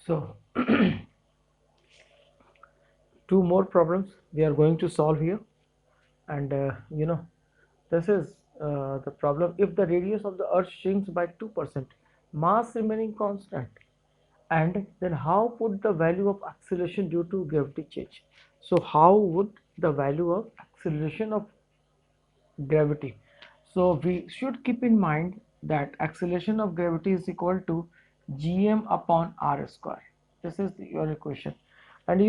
So two more problems we are going to solve here, and this is the problem. If the radius of the earth shrinks by 2%, mass remaining constant, and then how would the value of acceleration due to gravity change? So how would the value of acceleration of gravity? So we should keep in mind that acceleration of gravity is equal to gm upon r square. This is your equation, and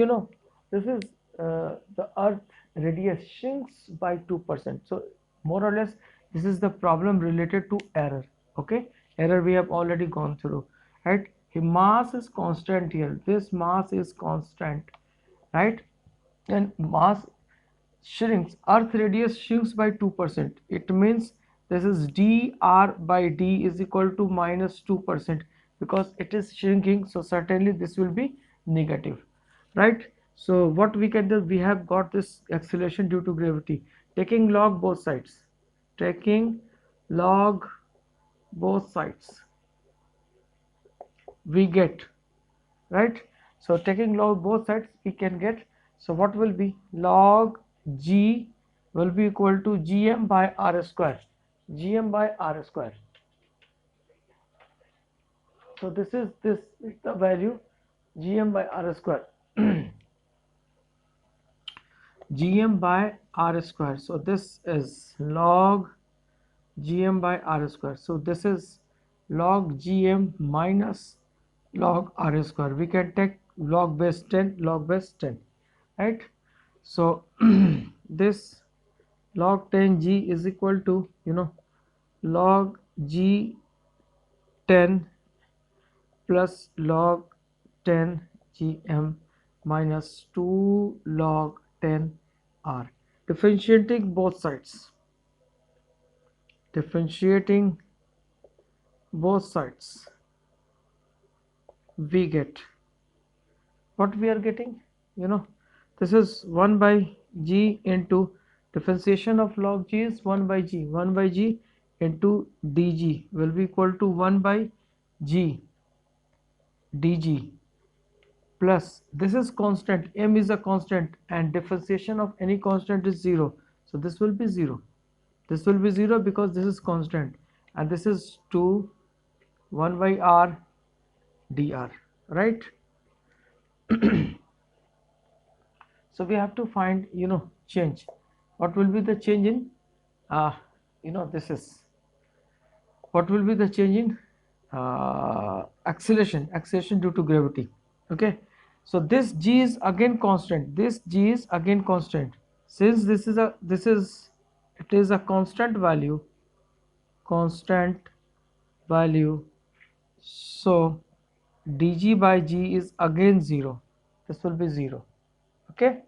this is the earth radius shrinks by 2%. So more or less this is the problem related to error. Okay, error we have already gone through, right? Mass is constant here, this mass is constant, right? And mass shrinks, earth radius shrinks by 2%. It means this is dr by d is equal to minus 2%, because it is shrinking, so certainly this will be negative, right? So what we can do, we have got this acceleration due to gravity. Taking log both sides, taking log both sides, we get, right? So taking log both sides we can get, so what will be, log g will be equal to gm by r square, gm by r square. So this is the value, gm by r square. Gm by r square, so this is log gm by r square. So this is log gm minus log r square. We can take log base 10, log base 10, right? So this log 10 g is equal to log g 10 plus log 10 gm minus 2 log 10 r. Differentiating both sides, differentiating both sides, we get what we are getting. This is 1 by g into differentiation of log g is 1 by g, 1 by g into dg will be equal to 1 by g dg plus, this is constant, m is a constant, and differentiation of any constant is 0, so this will be 0, this will be 0 because this is constant, and this is 2 1 by r dr, right? So we have to find change. What will be the change in this is what will be the change in acceleration due to gravity. Okay, so this g is again constant, this g is again constant, since it is a constant value, constant value, so dg by g is again 0, this will be 0. Okay,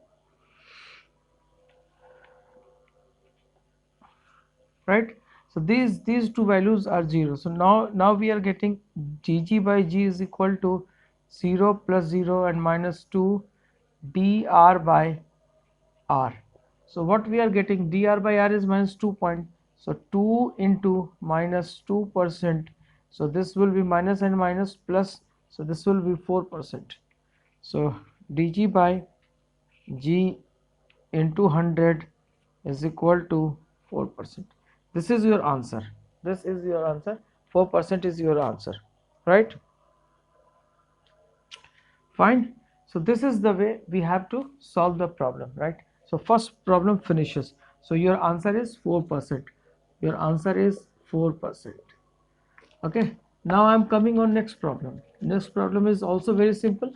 right? So these two values are 0. So now we are getting dg by g is equal to 0 plus 0 and minus 2 dr by r. So what we are getting, dr by r is minus 2 point, so 2 into minus 2%, so this will be minus and minus plus, so this will be 4%. So dg by g into 100 is equal to 4%. This is your answer, this is your answer, 4% is your answer, right? Fine. So this is the way we have to solve the problem, right? So first problem finishes, so your answer is 4%, your answer is 4%. Okay, now I'm coming on next problem. Next problem is also very simple.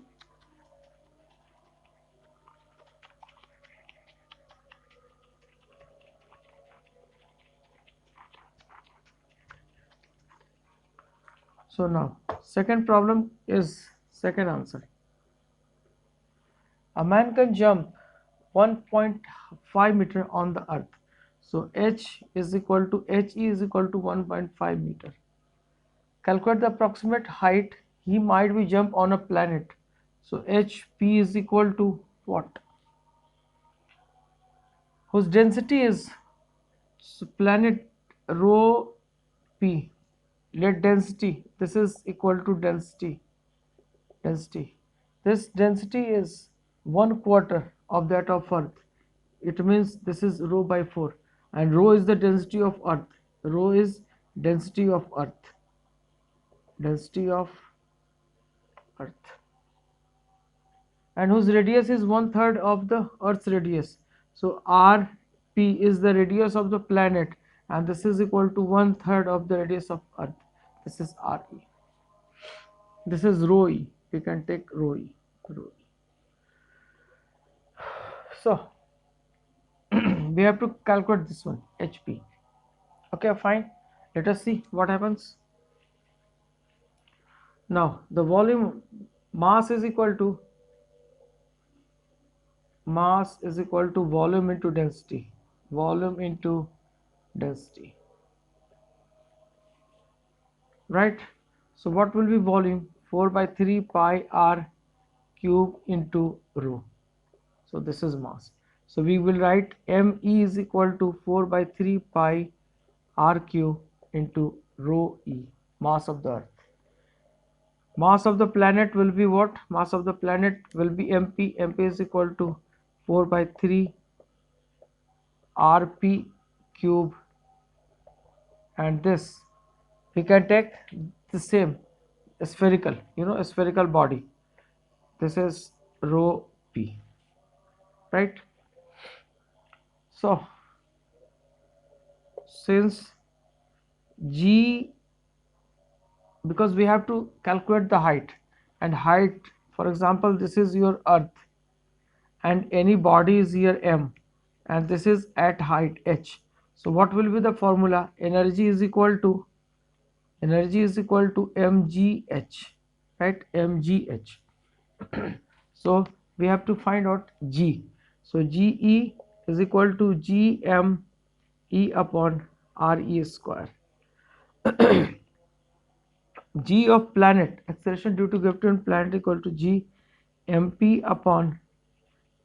So now second problem is second answer. A man can jump 1.5 meter on the earth. So h is equal to he is equal to 1.5 meter. Calculate the approximate height he might be jump on a planet. So hp is equal to what? Whose density is planet rho p. Let density, this is equal to density density. This density is 1/4 of that of Earth. It means this is rho by 4, and rho is the density of Earth. Rho is density of Earth. Density of Earth. And whose radius is 1/3 of the Earth's radius. So Rp is the radius of the planet, and this is equal to 1/3 of the radius of Earth. This is Re. This is rho e. We can take rho e. Rho e. So we have to calculate this one, Hp. Okay, fine. Let us see what happens. Now the volume mass is equal to volume into density. Volume into density. Right? So what will be volume? 4 by 3 pi r cube into rho. So this is mass. So we will write me is equal to 4 by 3 pi r cube into rho e, mass of the Earth. Mass of the planet will be what? Mass of the planet will be mp. Mp is equal to 4 by 3 rp cube, and this we can take the same spherical, a spherical body. This is rho p, right? So since g, because we have to calculate the height, and height, for example, this is your Earth, and any body is here m, and this is at height h. So what will be the formula? Energy is equal to mgh, right? Mgh. So we have to find out g. So ge is equal to gm e upon re square. G of planet, acceleration due to gravity on planet, equal to g mp upon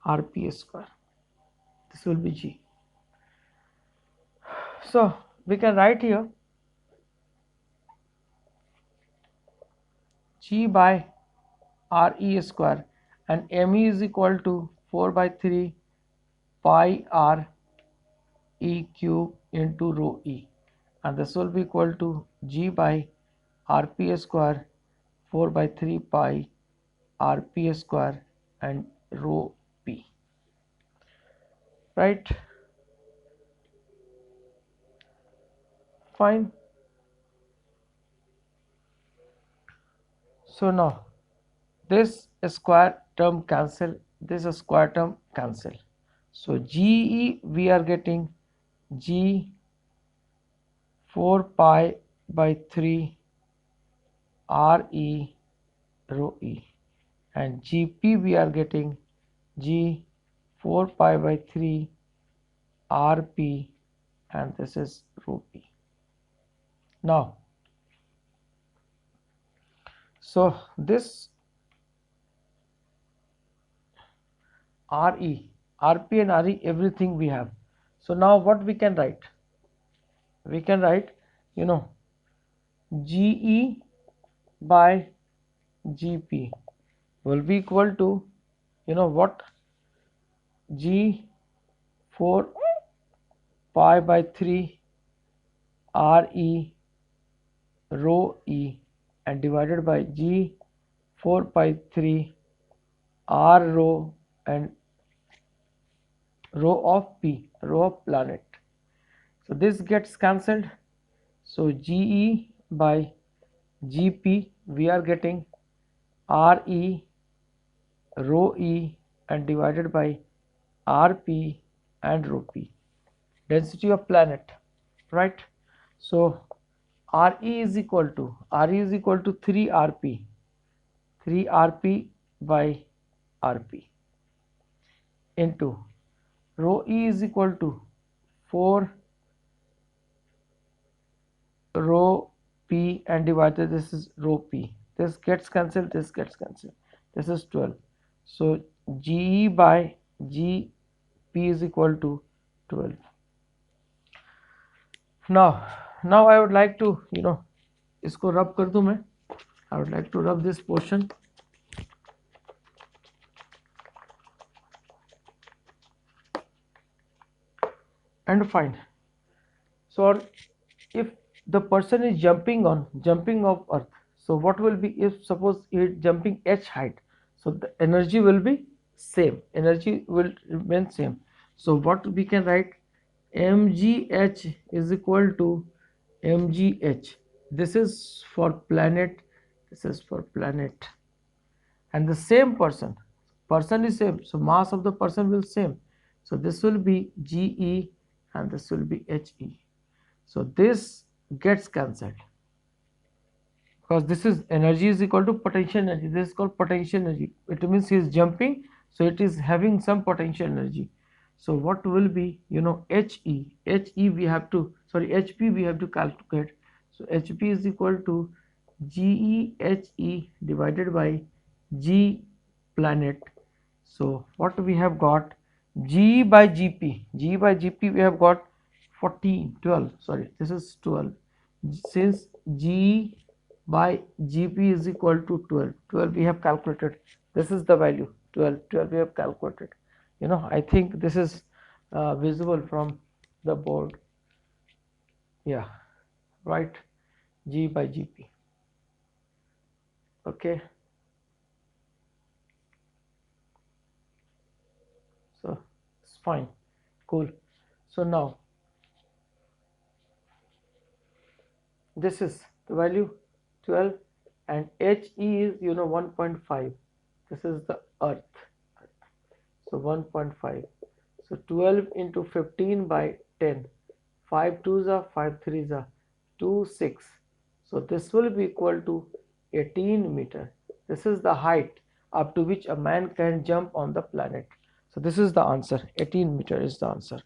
rp square. This will be g. So we can write here g by re square, and me is equal to 4 by 3 pi r e cube into rho e, and this will be equal to g by rp square 4 by 3 pi rp square and rho p, right? Fine. So now this square term cancel, this square term cancel. So GE we are getting G 4 pi by 3 RE rho E, and GP we are getting G 4 pi by 3 RP, and this is rho P. Now so this RE, RP and RE, everything we have. So now what we can write? We can write, GE by GP will be equal to, what? G 4 pi by 3 RE rho E, and divided by G 4 pi 3 R rho and rho of P, rho of planet. So this gets cancelled. So GE by GP we are getting RE rho E and divided by RP and rho P, density of planet, right? So RE is equal to 3 RP, 3 RP by RP into rho E is equal to 4 rho P and divided, this is rho P. This gets cancelled, this gets cancelled. This is 12. So GE by GP is equal to 12. Now I would like to, इसको rub कर दूं मैं. I would like to rub this portion. and fine. So if the person is jumping off earth, so what will be if suppose he is jumping h height, so the energy will be same, energy will remain same. So what we can write, mgh is equal to mgh. This is for planet, this is for planet, and the same person is same, so mass of the person will same, so this will be ge and this will be he. So this gets cancelled because this is energy is equal to potential energy, this is called potential energy, it means he is jumping, so it is having some potential energy. So what will be, he we have to, sorry, hp we have to calculate. So hp is equal to GeHe divided by g planet. So what we have got, g by gp we have got 14 12, sorry, this is 12, since g by gp is equal to 12 we have calculated, this is the value 12 we have calculated. I think this is visible from the board. Yeah, right, g by gp. Okay, so it's fine, cool. So now this is the value 12, and he is 1.5, this is the earth, so 1.5, so 12 into 15 by 10, 5 twos are 5 threes are 2 6, so this will be equal to 18 meter. This is the height up to which a man can jump on the planet. So this is the answer, 18 meter is the answer,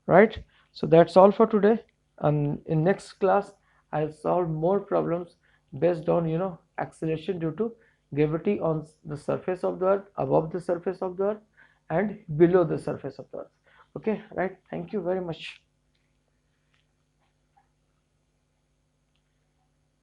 right? So that's all for today, and in next class I'll solve more problems based on acceleration due to gravity on the surface of the earth, above the surface of the earth, and below the surface of the earth. Okay, right, thank you very much.